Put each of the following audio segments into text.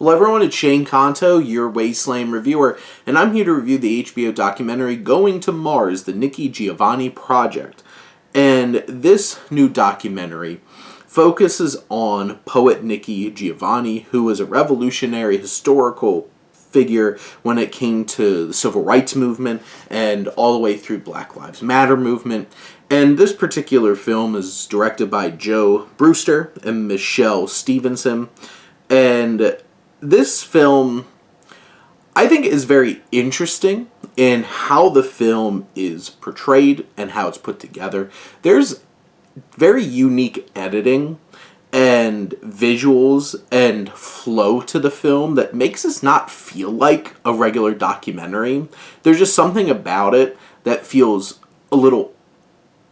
Hello everyone, it's Shane Kanto, your Wasteland reviewer, and I'm here to review the HBO documentary Going to Mars, the Nikki Giovanni project. And this new documentary focuses on poet Nikki Giovanni, who was a revolutionary historical figure when it came to the civil rights movement and all the way through Black Lives Matter movement. And this particular film is directed by Joe Brewster and Michelle Stevenson. And this film, I think, is very interesting in how the film is portrayed and how it's put together. There's very unique editing and visuals and flow to the film that makes this not feel like a regular documentary. There's just something about it that feels a little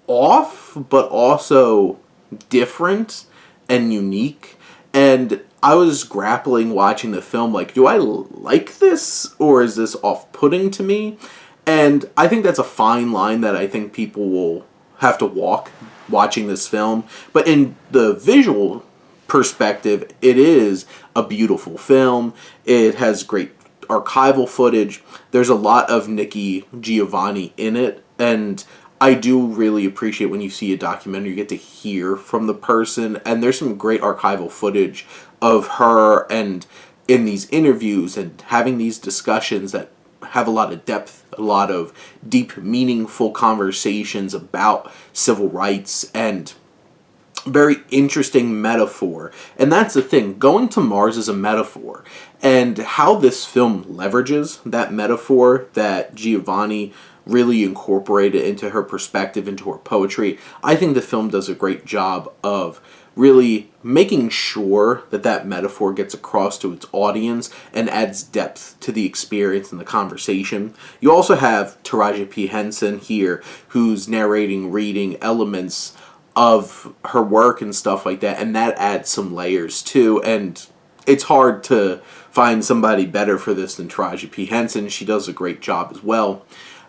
off, but also different and unique. And I was grappling watching the film, like, do I like this, or is this off-putting to me? And I think that's a fine line that I think people will have to walk watching this film. But in the visual perspective, it is a beautiful film. It has great archival footage. There's a lot of Nikki Giovanni in it, and I do really appreciate when you see a documentary, you get to hear from the person, and there's some great archival footage of her and in these interviews and having these discussions that have a lot of depth, a lot of deep, meaningful conversations about civil rights and very interesting metaphor. And that's the thing, going to Mars is a metaphor, and how this film leverages that metaphor that Giovanni really incorporated into her perspective, into her poetry. I think the film does a great job of really making sure that that metaphor gets across to its audience and adds depth to the experience and the conversation. You also have Taraji P. Henson here, who's narrating, reading elements of her work and stuff like that, and that adds some layers too. And it's hard to find somebody better for this than Taraji P. Henson. She does a great job as well.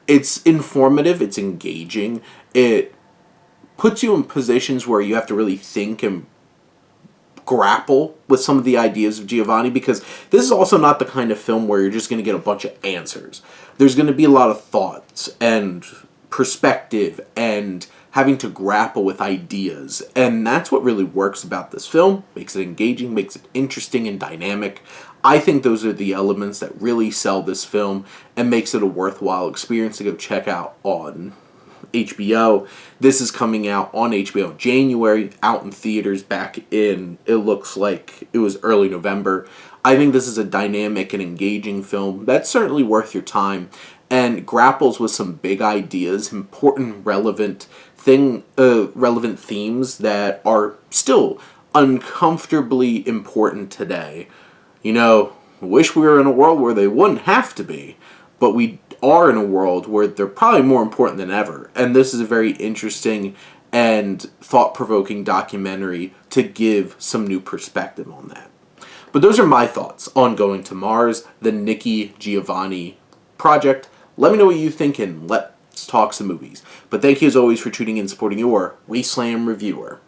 It's informative, it's engaging, it puts you in positions where you have to really think and grapple with some of the ideas of Giovanni, because this is also not the kind of film where you're just going to get a bunch of answers. There's going to be a lot of thoughts and perspective and having to grapple with ideas, and that's what really works about this film, makes it engaging, makes it interesting and dynamic. I think those are the elements that really sell this film and makes it a worthwhile experience to go check out on HBO. This is coming out on HBO January, out in theaters back in, it looks like it was early November. I think this is a dynamic and engaging film that's certainly worth your time and grapples with some big ideas, important, relevant themes that are still uncomfortably important today. You know, I wish we were in a world where they wouldn't have to be, but we are in a world where they're probably more important than ever. And this is a very interesting and thought-provoking documentary to give some new perspective on that. But those are my thoughts on Going to Mars, the Nikki Giovanni project. Let me know what you think and let's talk some movies. But thank you as always for tuning in and supporting your Wasteland reviewer.